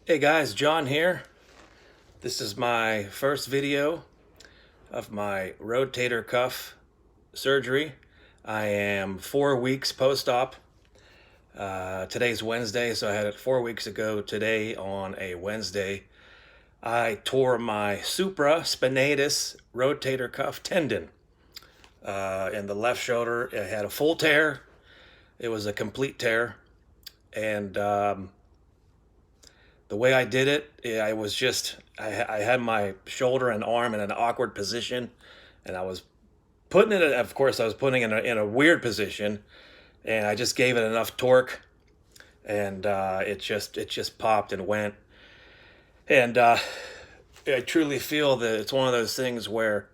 Hey guys, John here. This is my first video of my rotator cuff surgery. I am 4 weeks post-op. Today's Wednesday, so I had it 4 weeks ago today on a Wednesday. I tore my supraspinatus rotator cuff tendon in the left shoulder. It had a full tear. It was a complete tear. And the way I did it, I was just, I had my shoulder and arm in an awkward position, and I was putting it, of course, I was putting it in a weird position, and I just gave it enough torque, and it just popped and went. And I truly feel that it's one of those things where,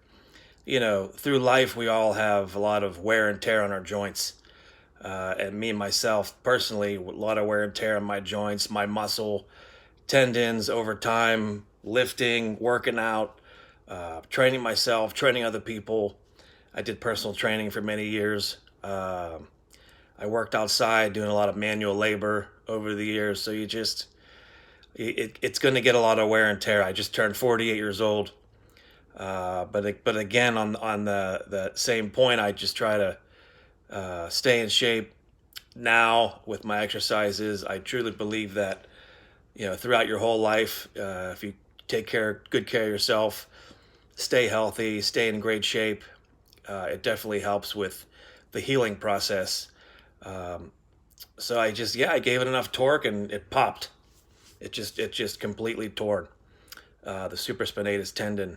through life, we all have a lot of wear and tear on our joints. And me, myself, personally, a lot of wear and tear on my joints, my muscle, tendons over time, lifting, working out, training myself, training other people. I did personal training for many years. I worked outside doing a lot of manual labor over the years. So it's going to get a lot of wear and tear. I just turned 48 years old. But again, on the same point, I just try to stay in shape now with my exercises. I truly believe that throughout your whole life, if you take good care of yourself, stay healthy, stay in great shape, it definitely helps with the healing process. So I gave it enough torque and it popped. It just completely tore the supraspinatus tendon.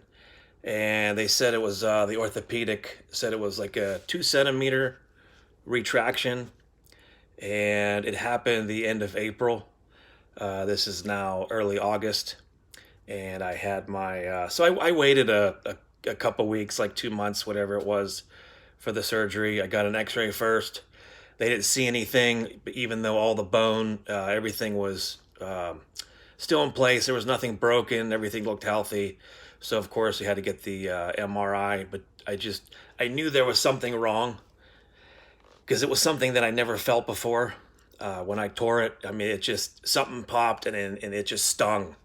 And they said it was, the orthopedic said it was like a 2 centimeter retraction. And it happened the end of April. This is now early August, and I had my, I waited a couple weeks, like 2 months, whatever it was, for the surgery. I got an x-ray first. They didn't see anything, even though all the bone, everything was still in place. There was nothing broken. Everything looked healthy. So, of course, we had to get the MRI, but I knew there was something wrong because it was something that I never felt before. When I tore it, I mean, something popped and it just stung.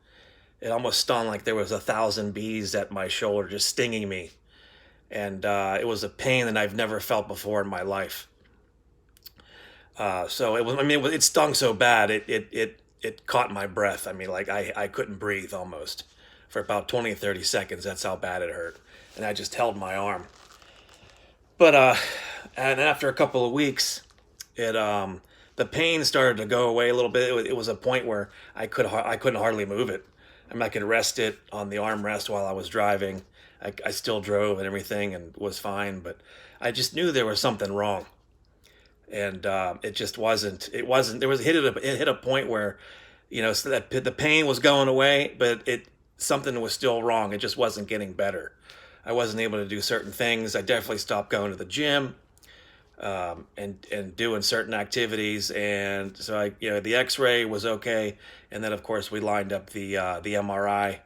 It almost stung like there was 1,000 bees at my shoulder just stinging me. And it was a pain that I've never felt before in my life. So it stung so bad, it caught my breath. I mean, like I couldn't breathe almost for about 20, 30 seconds. That's how bad it hurt. And I just held my arm. But, and after a couple of weeks, the pain started to go away a little bit. It was a point where I couldn't hardly move it. I mean, I could rest it on the armrest while I was driving. I still drove and everything and was fine, but I just knew there was something wrong. And it just wasn't. It wasn't. It hit a point where, so that the pain was going away, but something was still wrong. It just wasn't getting better. I wasn't able to do certain things. I definitely stopped going to the gym. And doing certain activities, and so the X-ray was okay, and then of course we lined up the MRI,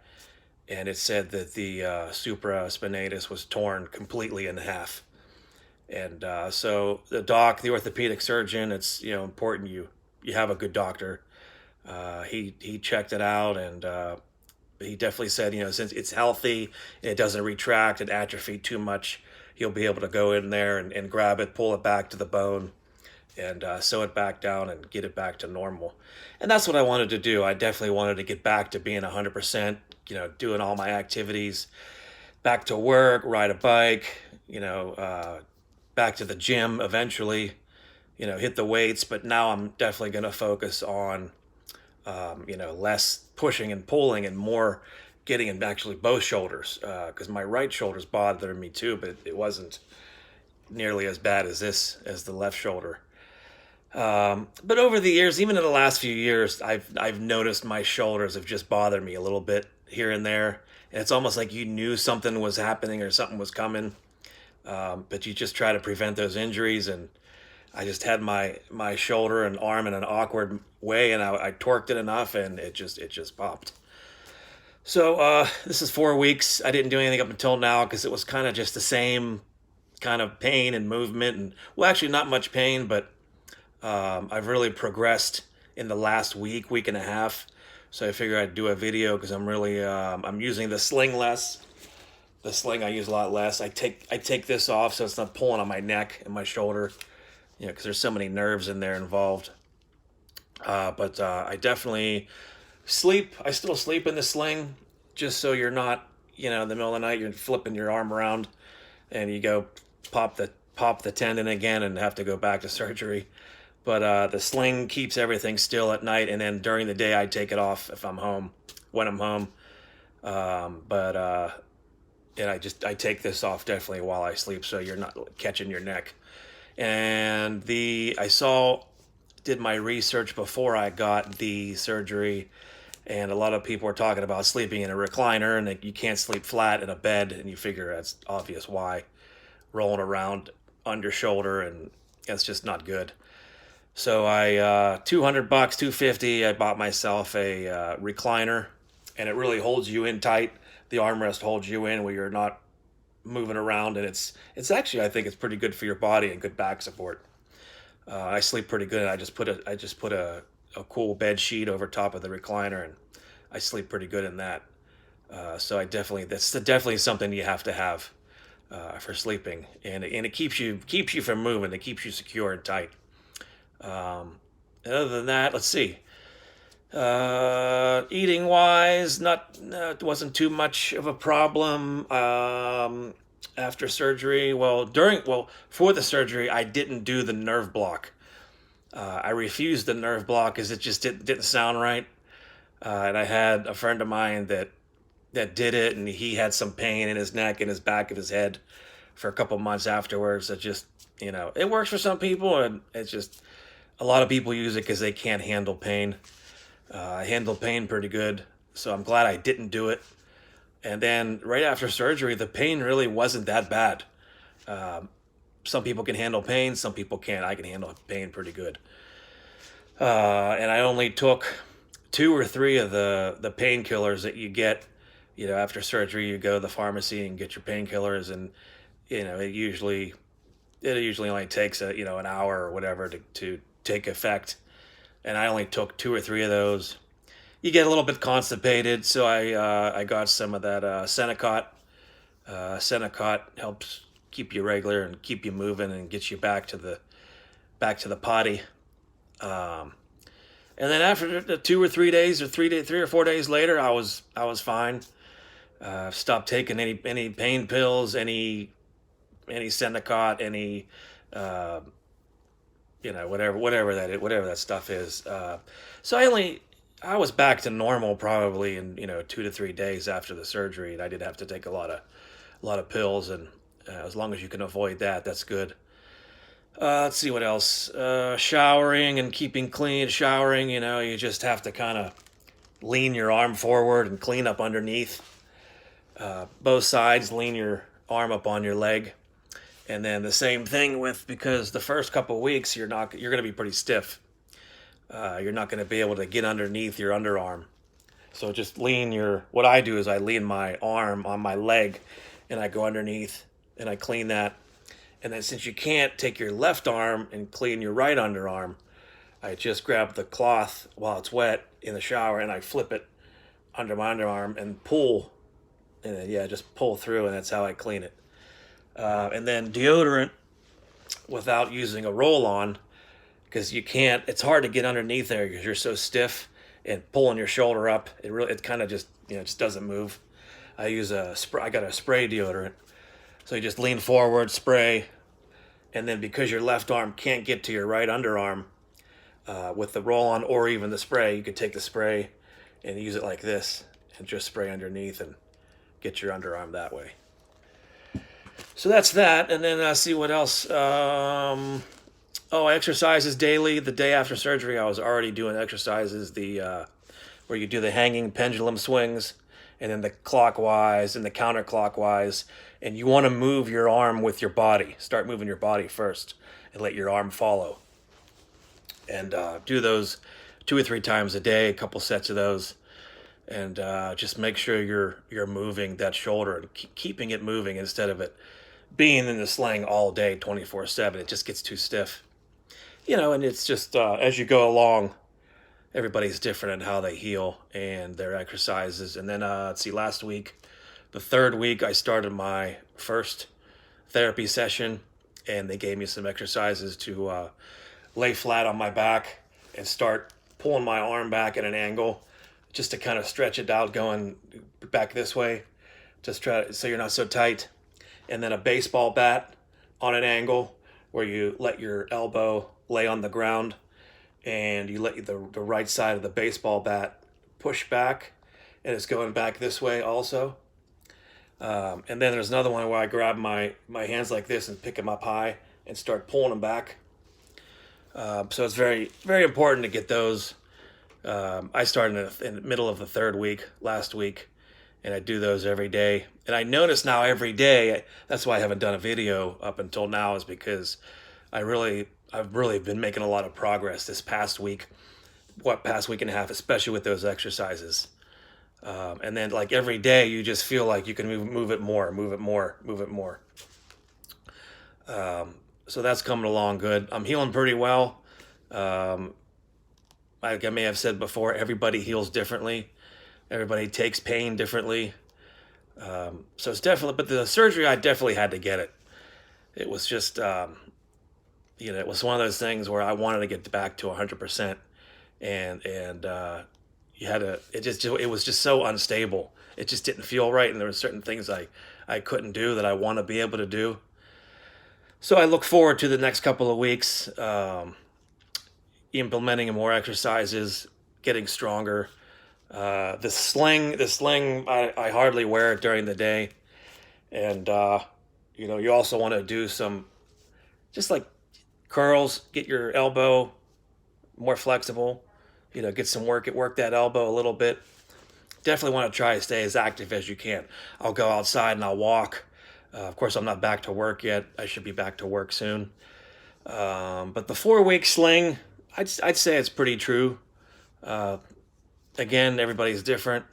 and it said that the supraspinatus was torn completely in half, and so the orthopedic surgeon, it's important you have a good doctor. He checked it out, and he definitely said since it's healthy, it doesn't retract and atrophy too much, he'll be able to go in there and grab it, pull it back to the bone, and sew it back down and get it back to normal. And that's what I wanted to do. I definitely wanted to get back to being 100%, doing all my activities, back to work, ride a bike, back to the gym eventually, hit the weights. But now I'm definitely going to focus on, less pushing and pulling and more getting in actually both shoulders, because my right shoulder's bothering me too, but it wasn't nearly as bad as the left shoulder. But over the years, even in the last few years, I've noticed my shoulders have just bothered me a little bit here and there, and it's almost like you knew something was happening or something was coming, but you just try to prevent those injuries. And I just had my shoulder and arm in an awkward way, and I torqued it enough, and it just popped. So this is 4 weeks. I didn't do anything up until now because it was kind of just the same kind of pain and movement, and well, actually not much pain, but I've really progressed in the last week and a half. So I figured I'd do a video because I'm really I'm using the sling less. The sling I use a lot less. I take this off so it's not pulling on my neck and my shoulder, because there's so many nerves in there involved. But I definitely sleep. I still sleep in the sling, just so you're not, in the middle of the night you're flipping your arm around, and you go pop the tendon again and have to go back to surgery. But the sling keeps everything still at night, and then during the day I take it off if I'm home, when I'm home. And I take this off definitely while I sleep, so you're not catching your neck. And did my research before I got the surgery, and a lot of people were talking about sleeping in a recliner, and that you can't sleep flat in a bed, and you figure that's obvious why. Rolling around on your shoulder, and that's just not good. So I $200, $250, I bought myself a recliner, and it really holds you in tight. The armrest holds you in where you're not moving around, and it's actually, I think it's pretty good for your body and good back support. I sleep pretty good. I just put a cool bed sheet over top of the recliner, and I sleep pretty good in that. So that's definitely something you have to have for sleeping, and it keeps you from moving. It keeps you secure and tight. Other than that, let's see. Eating wise, it wasn't too much of a problem. After surgery, for the surgery, I didn't do the nerve block. I refused the nerve block because it just didn't sound right. And I had a friend of mine that did it, and he had some pain in his neck and his back of his head for a couple months afterwards. It just, it works for some people, and it's just, a lot of people use it because they can't handle pain. I handle pain pretty good, so I'm glad I didn't do it. And then right after surgery, the pain really wasn't that bad. Some people can handle pain, some people can't. I can handle pain pretty good. And I only took 2 or 3 of the painkillers that you get. After surgery, you go to the pharmacy and get your painkillers, and it usually only takes an hour or whatever to take effect. And I only took 2 or 3 of those. You get a little bit constipated, so I got some of that Senecot. Senecot helps keep you regular and keep you moving and get you back to the potty. And then after the 2 or 3 days, or 3 or 4 days later, I was fine. Stopped taking any pain pills, any Senecot, any whatever that stuff is. So I was back to normal probably in 2 to 3 days after the surgery, and I did have to take a lot of pills, and as long as you can avoid that, that's good. Let's see what else. Showering and keeping clean. Showering, you just have to kind of lean your arm forward and clean up underneath. Both sides, lean your arm up on your leg. And then the same thing because the first couple of weeks you're going to be pretty stiff. You're not going to be able to get underneath your underarm. So just what I do is I lean my arm on my leg, and I go underneath and I clean that. And then since you can't take your left arm and clean your right underarm, I just grab the cloth while it's wet in the shower, and I flip it under my underarm and pull. And then, just pull through, and that's how I clean it. And then deodorant without using a roll-on, because it's hard to get underneath there because you're so stiff, and pulling your shoulder up, it kind of just, just doesn't move. I got a spray deodorant. So you just lean forward, spray, and then because your left arm can't get to your right underarm, with the roll-on or even the spray, you could take the spray and use it like this and just spray underneath and get your underarm that way. So that's that, and then see what else. Exercises daily. The day after surgery, I was already doing exercises, where you do the hanging pendulum swings, and then the clockwise and the counterclockwise, and you want to move your arm with your body. Start moving your body first, and let your arm follow. And do those 2 or 3 times a day, a couple sets of those, and just make sure you're moving that shoulder and keeping it moving instead of it being in the sling all day, 24/7. It just gets too stiff, and it's just as you go along, everybody's different in how they heal and their exercises. And then let's see, last week, the third week, I started my first therapy session, and they gave me some exercises to lay flat on my back and start pulling my arm back at an angle, just to kind of stretch it out, going back this way, just try to, so you're not so tight. And then a baseball bat on an angle where you let your elbow lay on the ground and you let the right side of the baseball bat push back, and it's going back this way also. And then there's another one where I grab my hands like this and pick them up high and start pulling them back. So it's very, very important to get those. I started in the middle of the third week last week, and I do those every day. And I notice now every day, that's why I haven't done a video up until now, is because I've really been making a lot of progress this past week and a half, especially with those exercises. And then like every day, you just feel like you can move it more. So that's coming along good. I'm healing pretty well. Like I may have said before, everybody heals differently. Everybody takes pain differently. So it's definitely, but the surgery, I definitely had to get it. It was just, it was one of those things where I wanted to get back to 100%, and you had to. It was just so unstable. It just didn't feel right, and there were certain things I couldn't do that I want to be able to do. So I look forward to the next couple of weeks, implementing more exercises, getting stronger. The sling, I hardly wear it during the day, and you also want to do some, just like curls, get your elbow more flexible. Get some work that elbow a little bit. Definitely want to try to stay as active as you can. I'll go outside and I'll walk. Of course, I'm not back to work yet. I should be back to work soon. But the 4-week sling, I'd say it's pretty true. Again, everybody's different.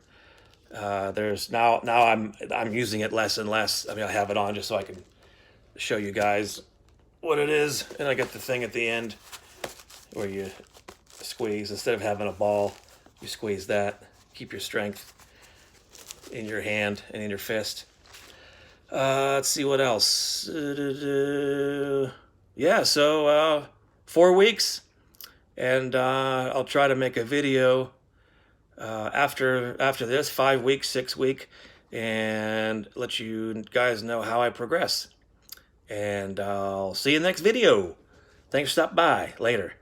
There's now I'm using it less and less. I mean, I have it on just so I can show you guys what it is, and I got the thing at the end where you squeeze. Instead of having a ball, you squeeze that. Keep your strength in your hand and in your fist. Let's see what else. Yeah, so 4 weeks, and I'll try to make a video after this 5 weeks, 6 week, and let you guys know how I progress. And I'll see you in the next video. Thanks for stopping by. Later.